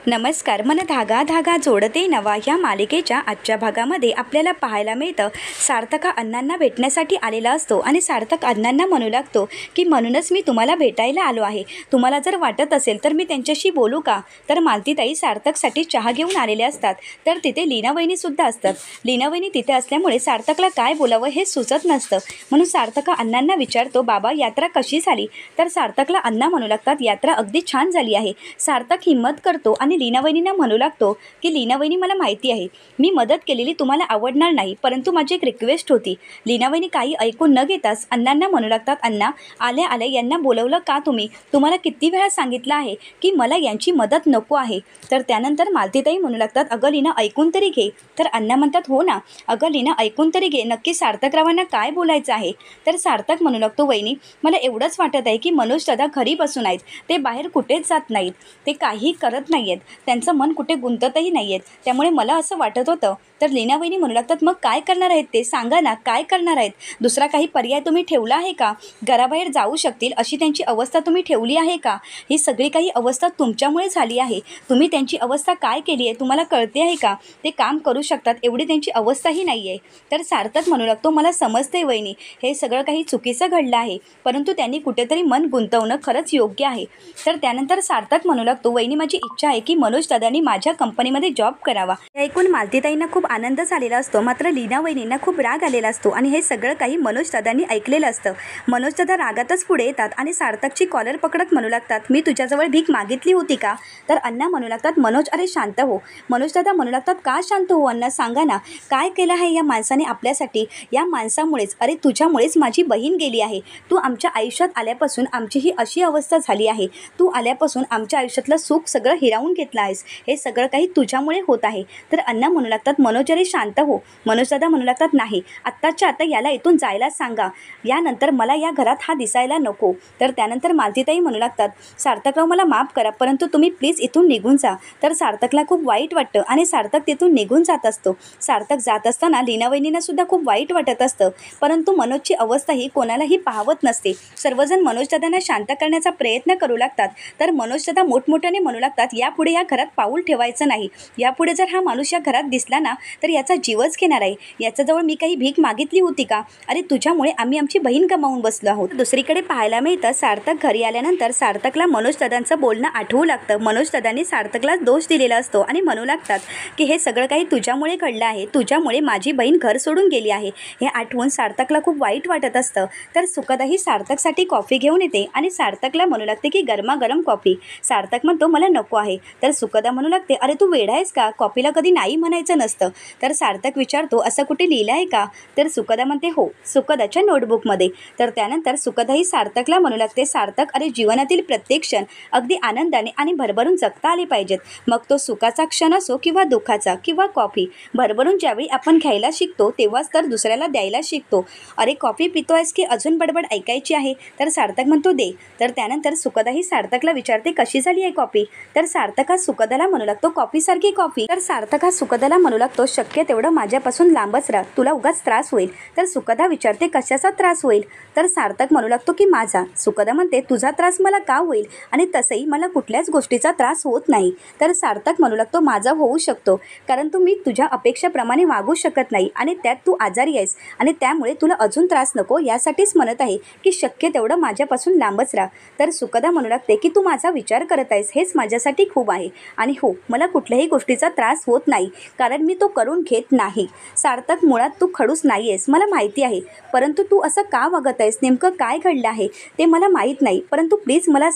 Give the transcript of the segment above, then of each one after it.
नमस्कार. मन धागा धागा जोडते नवा या मालिकेच्या आजच्या भागामध्ये आपल्याला पाहायला मिळतं सार्थक अण्णांना भेटण्यासाठी आलेला असतो आणि सार्थक अण्णांना म्हणू लागतो की म्हणूनच मी तुम्हाला भेटायला आलो आहे. तुम्हाला जर वाटत असेल तर मी त्यांच्याशी बोलू का. तर मालतीताई सार्थकसाठी चहा घेऊन आलेले असतात. तर तिथे लीना वहिनीसुद्धा असतात. लीना वहिनी तिथे असल्यामुळे सार्थकला काय बोलावं हे सुचत नसतं. म्हणून सार्थक अण्णांना विचारतो, बाबा यात्रा कशी झाली. तर सार्थकला अण्णा म्हणू लागतात, यात्रा अगदी छान झाली आहे. सार्थक हिंमत करतो आणि लीना वहिनींना म्हणू लागतो की लीना वहिनी मला माहिती आहे मी मदत केलेली तुम्हाला आवडणार नाही, परंतु माझी एक रिक्वेस्ट होती. लीना वहिनी काही ऐकून न घेताच अण्णांना म्हणू लागतात, अण्णा आल्या आल्या यांना बोलवलं का तुम्ही. तुम्हाला किती वेळा सांगितलं आहे की मला यांची मदत नको आहे. तर त्यानंतर मालतीताई म्हणू लागतात, अगं लीना ऐकून तरी घे. तर अण्णा म्हणतात, हो ना अगं लीना ऐकून तरी घे, नक्की सार्थकरावांना काय बोलायचं आहे. तर सार्थक म्हणू लागतो, वहिनी मला एवढंच वाटत आहे की मनोज दादा घरी बसून आहेत, ते बाहेर कुठेच जात नाहीत, ते काही करत नाही आहेत, त्यांचं मन कुठे गुंततही नाही आहेत, त्यामुळे मला असं वाटत होतं. तर लीना वहिनी म्हणू लागतात, मग काय करणार आहेत ते सांगा ना, काय करणार आहेत. दुसरा काही पर्याय तुम्ही ठेवला आहे का. घराबाहेर जाऊ शकतील अशी त्यांची अवस्था तुम्ही ठेवली आहे का. ही सगळी काही अवस्था तुमच्यामुळे झाली आहे. तुम्ही त्यांची अवस्था काय केली आहे तुम्हाला कळते आहे का. ते काम करू शकतात एवढी त्यांची अवस्थाही नाही आहे. तर सार्थक म्हणू लागतो, मला समजते वहिनी हे सगळं काही चुकीचं घडलं आहे, परंतु त्यांनी कुठेतरी मन गुंतवणं खरंच योग्य आहे. तर त्यानंतर सार्थक म्हणू लागतो, वहिनी माझी इच्छा आहे की मनोज दादांनी माझ्या कंपनीमध्ये जॉब करावा. हे ऐकून मालतीताईंना खूप आनंद झालेला असतो, मात्र लीना वहिनींना खूप राग आलेला असतो आणि हे सगळं काही मनोज दादांनी ऐकलेलं असतं. मनोज दादा रागातच पुढे येतात आणि सार्थकची कॉलर पकडत म्हणू लागतात, मी तुझ्याजवळ भीक मागितली होती का. तर अण्णा म्हणू लागतात, मनोज अरे शांत हो. मनोज दादा म्हणू लागतात, का शांत हो अण्णा, सांगा ना काय केलं आहे या माणसाने आपल्यासाठी. या माणसामुळेच, अरे तुझ्यामुळेच माझी बहीण गेली आहे. तू आमच्या आयुष्यात आल्यापासून आमची ही अशी अवस्था झाली आहे. तू आल्यापासून आमच्या आयुष्यातलं सुख सगळं हिरावून घेतलं आहेस. हे सगळं काही तुझ्यामुळे होत आहे. तर अण्णा म्हणू लागतात, मनोज अरे शांत हो. मनोज दादा म्हणू लागतात, नाही आत्ताच्या आता याला इथून जायला सांगा, यानंतर मला या घरात हा दिसायला नको. तर त्यानंतर मालतीताई म्हणू लागतात, सार्थकराव मला माफ करा, परंतु तुम्ही प्लीज इथून निघून जा. तर सार्थकला खूप वाईट वाटतं आणि सार्थक तिथून निघून जात असतो. सार्थक जात असताना लीना वहिनींना सुद्धा खूप वाईट वाटत असतं, परंतु मनोजची अवस्था ही कोणालाही पाहवत नसते. सर्वजण मनोज दादांना शांत करण्याचा प्रयत्न करू लागतात. तर मनोज दादा मोठमोठ्याने म्हणू लागतात, यापुढे या घरात पाऊल ठेवायचं नाही. यापुढे जर हा माणूस या घरात दिसला ना तर याचा जीवच घेणार आहे. याच्याजवळ मी काही भीक मागितली होती का. अरे तुझ्यामुळे आम्ही आमची बहीण गमावून बसलो आहोत. दुसरीकडे पाहायला मिळतं सार्थक घरी आल्यानंतर सार्थकला मनोज दादांचं बोलणं आठवू लागतं. मनोज दादांनी सार्थकला दोष दिलेला असतो आणि म्हणू लागतात की हे सगळं काही तुझ्यामुळे घडलं आहे, तुझ्यामुळे माझी बहीण घर सोडून गेली आहे. हे आठवून सार्थकला खूप वाईट वाटत असतं. तर सुखदाही सार्थकसाठी कॉफी घेऊन येते आणि सार्थकला म्हणू लागते की गरमागरम कॉफी. सार्थक म्हणतो, मला नको आहे. तर सुखदा म्हणू लागते, अरे तू वेडा आहेस का, कॉफीला कधी नाही म्हणायचं नसतं. तर सार्थक विचारतो, असं कुठे लिहिलं आहे का. तर सुखदा म्हणते, हो सुखदाच्या नोटबुकमध्ये. तर त्यानंतर सुखदाही सार्थकला म्हणू लागते, सार्थक अरे जीवनातील प्रत्येक क्षण अगदी आनंदाने आणि भरभरून जगता आले पाहिजेत. मग तो सुखाचा क्षण असो किंवा दुःखाचा किंवा कॉफी, भरभरून ज्यावेळी आपण घ्यायला शिकतो तेव्हाच तर दुसऱ्याला द्यायला शिकतो. अरे कॉफी पितोयस की अजून बडबड ऐकायची आहे. तर सार्थक म्हणतो, दे. तर त्यानंतर सुखदाही सार्थकला विचारते, कशी झाली आहे कॉफी. तर सार्थक हा सुखदाला म्हणू लागतो, कॉफीसारखी कॉफी. तर सार्थक हा सुखदाला म्हणू लागतो, शक्य तेवढं माझ्यापासून लांबच राहा, तुला उगाच त्रास होईल. तर सुखदा विचारते, कशाचा त्रास होईल. तर सार्थक म्हणू लागतो की माझा. सुखदा म्हणते, तुझा त्रास मला का होईल, आणि तसंही मला कुठल्याच गोष्टीचा त्रास होत नाही. तर सार्थक म्हणू लागतो, माझा होऊ शकतो, कारण तू मी तुझ्या अपेक्षेप्रमाणे वागू शकत नाही आणि त्यात तू आजारी आहेस आणि त्यामुळे तुला अजून त्रास नको यासाठीच म्हणत आहे की शक्य तेवढं माझ्यापासून लांबच राहा. तर सुखदा म्हणू लागते की तू माझा विचार करत आहेस हेच माझ्यासाठी खूप आहे, आणि हो मला कुठल्याही गोष्टीचा त्रास होत नाही कारण मी तो करून घेत नाही. सार्थक मुळात तू खडूस नाही आहेस मला माहिती आहे, परंतु तू असं का वागत आहेस, नेमकं काय घडलं आहे ते मला माहीत नाही, परंतु प्लीज मला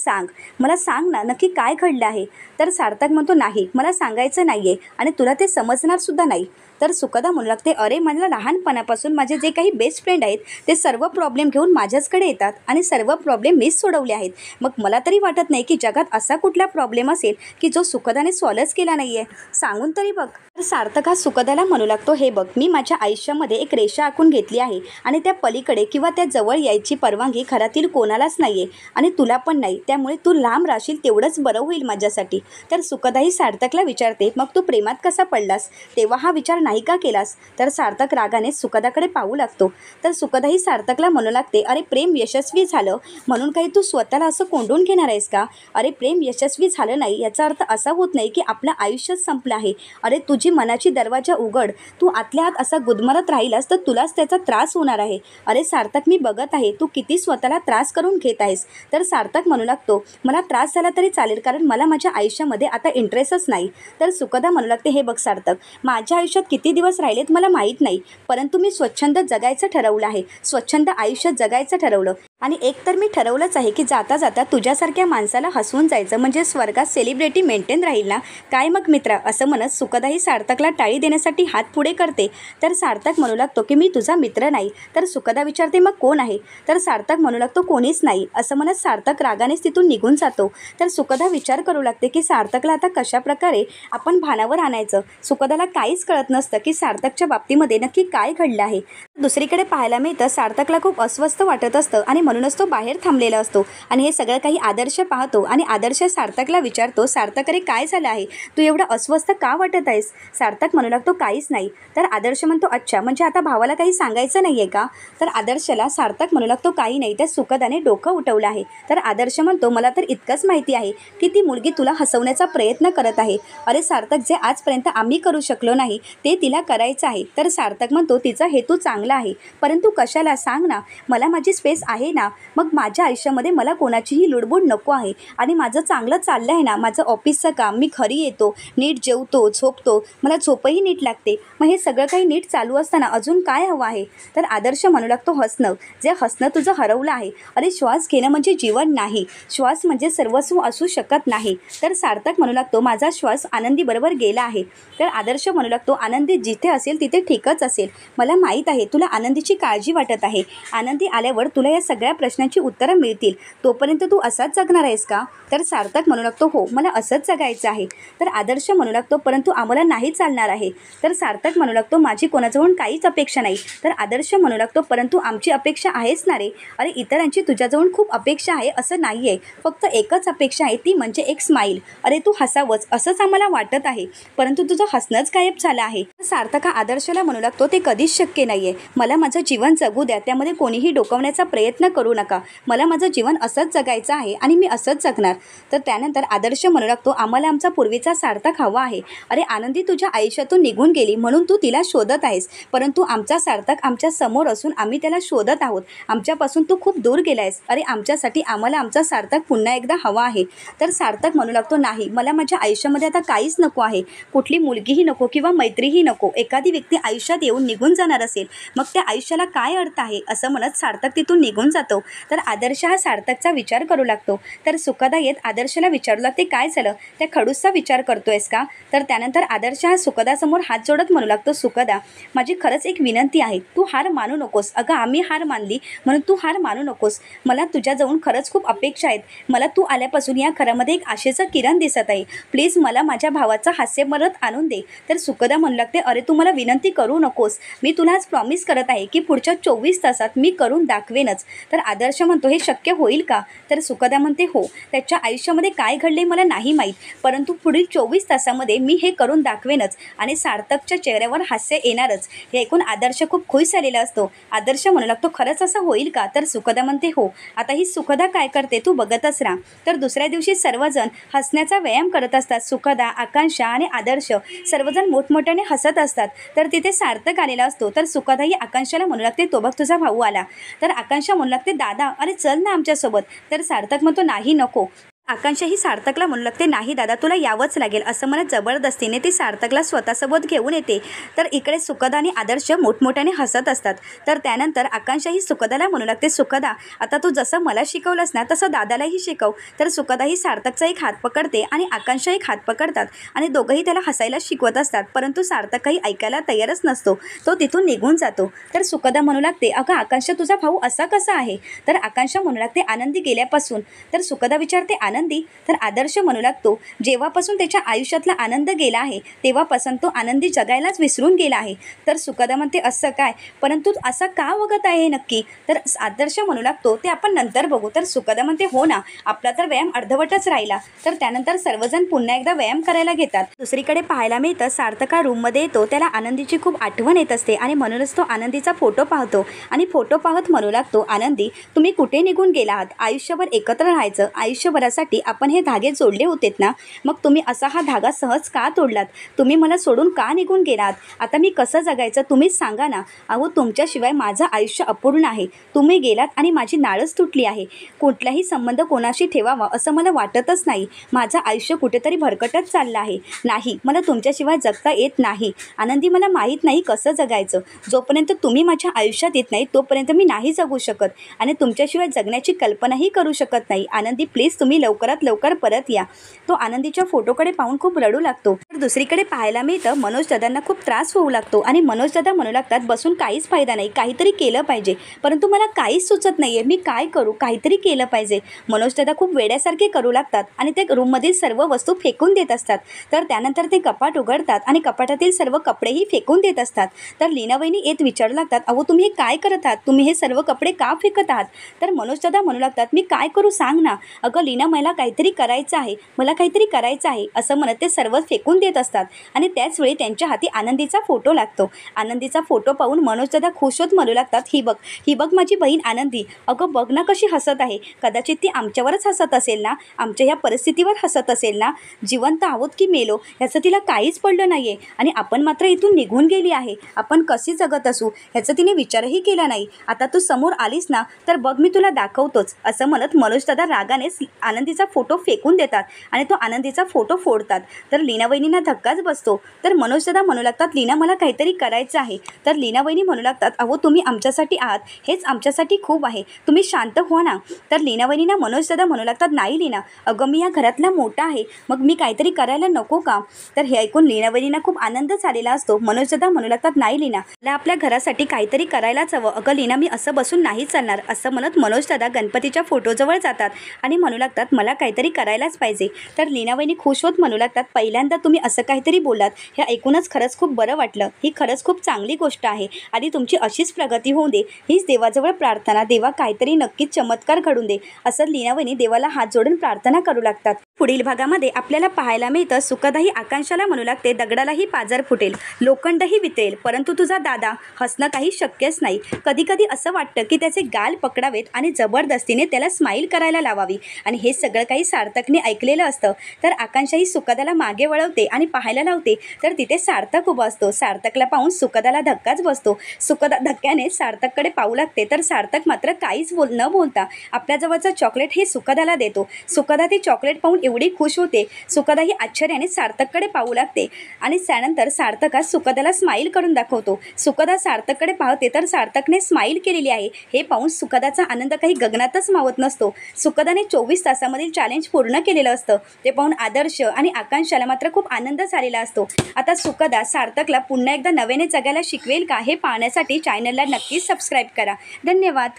सांग ना नक्की काय घडलं आहे. तर सार्थक म्हणतो, नाही मला सांगायचं नाही आहे आणि तुला ते समजणारसुद्धा नाही. तर सुखदा म्हणू लागते, अरे मला लहानपणापासून माझे जे काही बेस्ट फ्रेंड आहेत ते सर्व प्रॉब्लेम घेऊन माझ्याचकडे येतात आणि सर्व प्रॉब्लेम मीच सोडवले आहेत. मग मला तरी वाटत नाही की जगात असा कुठला प्रॉब्लेम असेल की जो सुखदाने सॉल्वच केला नाही आहे, सांगून तरी बघ. सार्थक हा सुखदाला म्हणू लागतो, हे बघ, मी माझ्या आयुष्यामध्ये एक रेषा आखून घेतली आहे आणि त्या पलीकडे किंवा त्या जवळ यायची परवानगी घरातील कोणालाच नाही आहे आणि तुला पण नाही. त्यामुळे तू लांब राहशील तेवढंच बरं होईल माझ्यासाठी. तर सुखदाही सार्थकला विचारते, मग तू प्रेमात कसा पडलास? तेव्हा हा विचार नाही का केलास? तर सार्थक रागाने सुखदाकडे पाहू लागतो. तर सुखदाही सार्थकला म्हणू लागते, अरे प्रेम यशस्वी झालं म्हणून काही तू स्वतःला असं कोंडून घेणार आहेस का? अरे प्रेम यशस्वी झालं नाही याचा अर्थ असा होत नाही की आपलं आयुष्यच संपलं आहे. अरे तुझी मनाची दरवाजा उघड. तू आतल्या आत असा गुदमरत राहिलास तर तुलाच त्याचा त्रास होणार आहे. अरे सार्थक, मी बघत आहे तू किती स्वतःला त्रास करून घेत आहेस. तर सार्थक म्हणू लागतो, मला त्रास झाला तरी चालेल कारण मला माझ्या आयुष्यामध्ये आता इंटरेस्टच नाही. तर सुखदा म्हणू लागते, हे बघ सार्थक, माझ्या आयुष्यात किती दिवस राहिलेत मला माहीत नाही, परंतु मी स्वच्छंद जगायचं ठरवलं आहे. स्वच्छंद आयुष्य जगायचं ठरवलं आणि एक तर मी ठरवलंच आहे की जाता जाता तुझ्यासारख्या माणसाला हसवून जायचं म्हणजे स्वर्गात सेलिब्रिटी मेंटेन राहील ना. काय मग मित्रा? असं म्हणत सुखदाही सार्थकला टाळी देण्यासाठी हात पुढे करते. तर सार्थक म्हणू लागतो की मी तुझा मित्र नाही. तर सुखदा विचारते, मग कोण आहे? तर सार्थक म्हणू लागतो, कोणीच नाही. असं म्हणत सार्थक रागानेच तिथून निघून जातो. तर सुखदा विचार करू लागते की सार्थकला आता कशाप्रकारे आपण भानावर आणायचं. सुखदाला काहीच कळत नसतं की सार्थकच्या बाबतीमध्ये नक्की काय घडलं आहे. दुसरीकडे पाहायला मिळतं सार्थकला खूप अस्वस्थ वाटत असतं आणि म्हणूनच तो बाहेर थांबलेला असतो आणि हे सगळं काही आदर्श पाहतो आणि आदर्श सार्थकला विचारतो, सार्थक अरे काय झालं आहे? तू एवढा अस्वस्थ का वाटत आहेस? सार्थक म्हणू लागतो, काहीच नाही. तर आदर्श म्हणतो, अच्छा, म्हणजे आता भावाला काही सांगायचं नाही आहे का? तर आदर्शला सार्थक म्हणू लागतो, काही नाही. त्या सुखदाने डोकं उठवलं आहे. तर आदर्श म्हणतो, मला तर इतकंच माहिती आहे की ती मुलगी तुला हसवण्याचा प्रयत्न करत आहे. अरे सार्थक, जे आजपर्यंत आम्ही करू शकलो नाही ते तिला करायचं आहे. तर सार्थक म्हणतो, तिचा हेतू चांगला आहे, परंतु कशाला सांग ना? मला माझी स्पेस आहे ना. मग माझ्या आयुष्यामध्ये मला कोणाचीही लुडबुड नको आहे आणि माझं चांगलं चाललं आहे ना. माझं ऑफिसचं काम, मी घरी येतो, नीट जेवतो, झोपतो, मला झोपही नीट लागते. मग हे सगळं काही नीट चालू असताना अजून काय हवं आहे? तर आदर्श म्हणू लागतो, हसणं. जे हसणं तुझं हरवलं आहे. अरे श्वास घेणं म्हणजे जीवन नाही. श्वास म्हणजे सर्वस्व असू शकत नाही. तर सार्थक म्हणू लागतो, माझा श्वास आनंदी बरोबर गेला आहे. तर आदर्श म्हणू लागतो, आनंदी जिथे असेल तिथे ठीकच असेल. मला माहीत आहे तुला आनंदीची काळजी वाटत आहे. आनंदी आल्यावर तुला या सगळ्या प्रश्नांची उत्तरं मिळतील. तोपर्यंत तू असाच जगणार आहेस का? तर सार्थक म्हणू लागतो, हो, मला असंच जगायचं आहे. तर आदर्श म्हणू लागतो, परंतु आम्हाला नाही चालणार आहे. तर सार्थक म्हणू लागतो, माझी कोणाजवळून काहीच अपेक्षा नाही. तर आदर्श म्हणू लागतो, परंतु आमची अपेक्षा आहेच ना रे. अरे इतरांची तुझ्याजवळून खूप अपेक्षा आहे असं नाही आहे. फक्त एकच अपेक्षा आहे, ती म्हणजे एक स्माईल. अरे तू हसावंच असंच आम्हाला वाटत आहे, परंतु तुझं हसणंच गायब झालं आहे. सार्थक हा आदर्शला म्हणू लागतो, ते कधीच शक्य नाही आहे. मला माझं जीवन जगू द्या, त्यामध्ये कोणीही डोकावण्याचा प्रयत्न करू नका. मला माझं जीवन असंच जगायचं आहे आणि मी असंच जगणार. तर त्यानंतर आदर्श म्हणू लागतो, आम्हाला आमचा पूर्वीचा सार्थक हवा आहे. अरे आनंदी तुझ्या आयुष्यातून निघून गेली म्हणून तू तिला शोधत आहेस, परंतु आमचा सार्थक आमच्या समोर असून आम्ही त्याला शोधत आहोत. आमच्यापासून तू खूप दूर गेला आहेस. अरे आमच्यासाठी आम्हाला आमचा सार्थक पुन्हा एकदा हवा आहे. तर सार्थक म्हणू लागतो, नाही, मला माझ्या आयुष्यामध्ये आता काहीच नको आहे. कुठली मुलगीही नको किंवा मैत्रीही नको. एखादी व्यक्ती आयुष्यात येऊन निघून जाणार असेल मग त्या आयुष्याला काय अर्थ आहे? असं म्हणत सार्थक तिथून निघून जातो. तर आदर्श हा सार्थकचा विचार करू लागतो. तर सुखदा येत आदर्शला विचारू लागते, काय झालं? त्या खडूसचा विचार करतोयस का? तर त्यानंतर आदर्श हा सुखदासमोर हात जोडत म्हणू लागतो, सुखदा, माझी खरंच एक विनंती आहे. तू हार मानू नकोस. अगं आम्ही हार मानली म्हणून तू हार मानू नकोस. मला तुझ्याजवळून खरंच खूप अपेक्षा आहेत. मला तू आल्यापासून या घरामध्ये एक आशेचं किरण दिसत आहे. प्लीज मला माझ्या भावाचा हास्य परत आणून दे. तर सुखदा म्हणू लागते, अरे तू मला विनंती करू नकोस. मी तुला आज प्रॉमिस करत आहे की पुढच्या 24 तासात मी करून दाखवेनच. तर आदर्श म्हणतो, हे शक्य होईल का? तर सुखदा म्हणते, हो, त्याच्या आयुष्यामध्ये काय घडले मला नाही माहीत, परंतु पुढील 24 तासामध्ये मी हे करून दाखवेनच आणि सार्थकच्या चेहऱ्यावर हास्य येणारच. हे ऐकून आदर्श खूप खुश झालेला असतो. आदर्श म्हणू लागतो, खरंच असं होईल का? तर सुखदा म्हणते, हो. आता ही सुखदा काय करते तू बघतच राहा. तर दुसऱ्या दिवशी सर्वजण हसण्याचा व्यायाम करत असतात. सुखदा, आकांक्षा आणि आदर्श सर्वजण मोठमोठ्याने हसत असतात. तर तिथे सार्थक आलेला असतो. तर सुखदा ही आकांक्षाला म्हणू लागते, तो बघ तुझा भाऊ आला. तर आकांक्षा म्हणू लागते, दादा अरे चल ना आमच्यासोबत. तर सार्थक म्हणतो, नाही नको. आकांक्षा ही सार्थकला म्हणू लागते, नाही दादा तुला यावंच लागेल. असं म्हणत जबरदस्तीने ती सार्थकला स्वतःसोबत घेऊन येते. तर इकडे सुखदा आणि आदर्श मोठमोठ्याने हसत असतात. तर त्यानंतर आकांक्षा ही सुखदाला म्हणू लागते, सुखदा आता तू जसं मला शिकवलंस ना तसं दादालाही शिकव. तर सुखदा ही सार्थकचा एक हात पकडते आणि आकांक्षा एक हात पकडतात आणि दोघंही त्याला हसायला शिकवत असतात. परंतु सार्थक काही ऐकायला तयारच नसतो. तो तिथून निघून जातो. तर सुखदा म्हणू लागते, अगं आकांक्षा तुझा भाऊ असा कसा आहे? तर आकांक्षा म्हणू लागते, आनंदी गेल्यापासून. तर सुखदा विचारते, आनंद आनंदी तर आदर्श म्हणू लागतो, जेव्हापासून त्याच्या आयुष्यातला आनंद गेला आहे तेव्हापासून तो आनंदी जगायलाच विसरून गेला आहे. तर सुखदा म्हणते, असं काय, परंतु असा का वागत आहे नक्की? तर आदर्श म्हणू लागतो, ते आपण नंतर बघू. तर सुखदा म्हणते, हो ना, आपला तर व्यायाम अर्धवटच राहिला. तर त्यानंतर सर्वजण पुन्हा एकदा व्यायाम करायला घेतात. दुसरीकडे पाहायला मिळतं, सार्थका रूममध्ये येतो. त्याला आनंदीची खूप आठवण येत असते आणि म्हणूनच तो आनंदीचा फोटो पाहतो आणि फोटो पाहत म्हणू लागतो, आनंदी, तुम्ही कुठे निघून गेला आहात? आयुष्यभर एकत्र राहायचं, आयुष्यभरासाठी आपण हे धागे जोडले होतेत ना, मग तुम्ही असा हा धागा सहज का तोडलात? तुम्ही मला सोडून का निघून गेलात? आता मी कसं जगायचं तुम्हीच सांगा ना. अहो, तुमच्याशिवाय माझं आयुष्य अपूर्ण आहे. तुम्ही गेलात आणि माझी नाळच तुटली आहे. कुठलाही संबंध कोणाशी ठेवावा असं मला वाटतच नाही. माझं आयुष्य कुठेतरी भरकटत चाललं आहे. नाही, मला तुमच्याशिवाय जगता येत नाही. आनंदी, मला माहीत नाही कसं जगायचं. जोपर्यंत तुम्ही माझ्या आयुष्यात येत नाही तोपर्यंत मी नाही जगू शकत आणि तुमच्याशिवाय जगण्याची कल्पनाही करू शकत नाही. आनंदी, प्लीज तुम्ही लवकरात लवकर परत या. तो आनंदीच्या फोटोकडे पाहून खूप रडू लागतो. तर दुसरीकडे पाहायला मिळतं, मनोज दादांना खूप त्रास होऊ लागतो आणि मनोज दादा म्हणू लागतात, बसून काहीच फायदा नाही, काहीतरी केलं पाहिजे. परंतु मला काहीच सुचत नाही आहे, मी काय करू? काहीतरी केलं पाहिजे. मनोज दादा खूप वेड्यासारखे करू लागतात आणि ते रूममधील सर्व वस्तू फेकून देत असतात. तर त्यानंतर ते कपाट उघडतात आणि कपाटातील सर्व कपडेही फेकून देत असतात. तर लीना वहिनी येत विचारू लागतात, अहो, तुम्ही हे काय करत आहात? तुम्ही हे सर्व कपडे का फेकत आहात? तर मनोज दादा म्हणू लागतात, मी काय करू सांग ना. अगं लीना, मला काहीतरी करायचं आहे, मला काहीतरी करायचं आहे असं म्हणत ते सर्व फेकून देत असतात आणि त्याचवेळी त्यांच्या हाती आनंदीचा फोटो लागतो. आनंदीचा फोटो पाहून मनोज दादा खुश होत म्हणू लागतात, ही बघ, ही बघ माझी बहीण आनंदी. अगं बघ ना कशी हसत आहे. कदाचित ती आमच्यावरच हसत असेल ना, आमच्या ह्या परिस्थितीवर हसत असेल ना. जिवंत आहोत की मेलो ह्याचं तिला काहीच पडलं नाही आहे आणि आपण मात्र इथून निघून गेली आहे. आपण कशी जगत असू ह्याचा तिने विचारही केला नाही. आता तू समोर आलीस ना, तर बघ मी तुला दाखवतोच असं म्हणत मनोज दादा रागानेच आनंदीचा फोटो फेकून देतात आणि तो आनंदीचा फोटो फोडतात. तर लीना वहिनींना धक्काच बसतो. तर मनोज दादा म्हणू लागतात, लीना, मला काहीतरी करायचं आहे. तर लीना वहिनी म्हणू लागतात, अहो, तुम्ही आमच्यासाठी आहात, हेच आमच्यासाठी खूप आहे, तुम्ही शांत हो ना. तर लीना वहिनींना मनोज दादा म्हणू लागतात, नाही लीना, अगं मी या घरातला मोठा आहे, मग मी काहीतरी करायला नको का? तर हे ऐकून लीना वहिनींना खूप आनंद झालेला असतो. मनोज दादा म्हणू लागतात, नाही लीना, मला आपल्या घरासाठी काहीतरी करायलाच हवं. अगं लीना, मी असं बसून नाही चालणार. असं म्हणत मनोज दादा गणपतीच्या फोटोजवळ जातात आणि म्हणू लागतात, मला काहीतरी करायलाच पाहिजे. तर लीना वहिनी खुश होत म्हणू लागतात, पहिल्यांदा तुम्ही असं काहीतरी बोलात हे ऐकूनच खरंच खूप बरं वाटलं. ही खरंच खूप चांगली गोष्ट आहे आणि तुमची अशीच प्रगती होऊ दे, हीच देवाजवळ प्रार्थना. देवा काहीतरी नक्कीच चमत्कार घडून दे असं लीना वहिनी देवाला हात जोडून प्रार्थना करू लागतात. पुढील भागामध्ये आपल्याला पाहायला मिळतं, सुखदाही आकांक्षाला म्हणू लागते, दगडालाही पाझर फुटेल, लोखंडही वितेल, परंतु तुझा दादा हसणं काही शक्यच नाही. कधी कधी असं वाटतं की त्याचे गाल पकडावेत आणि जबरदस्तीने त्याला स्माईल करायला लावावी आणि हे सगळं काही सार्थकने ऐकलेलं असतं. तर आकांक्षा ही सुखदाला मागे वळवते आणि पाहायला लावते. तर तिथे सार्थक उभा असतो. सार्थकला पाहून सुखदाला धक्काच बसतो. सुखदा धक्क्याने सार्थककडे पाहू लागते. तर सार्थक मात्र काहीच न बोलता आपल्याजवळचं चॉकलेट हे सुखदाला देतो. सुखदा ते चॉकलेट पाहून एवढी खुश होते. सुखदा ही आश्चर्याने सार्थककडे पाहू लागते आणि त्यानंतर सार्थक सुखदाला स्माईल करून दाखवतो. सुखदा सार्थककडे पाहते तर सार्थकने स्माईल केलेली आहे हे पाहून सुखदाचा आनंद काही गगनातच मावत नसतो. सुखदाने 24 तासामधील चॅलेंज पूर्ण केलेलं असतं. ते पाहून आदर्श आणि आकांक्षाला मात्र खूप आनंद झालेला असतो. आता सुखदा सार्थकला पुन्हा एकदा नव्याने जगायला शिकवेल का हे पाहण्यासाठी चॅनलला नक्कीच सबस्क्राईब करा. धन्यवाद.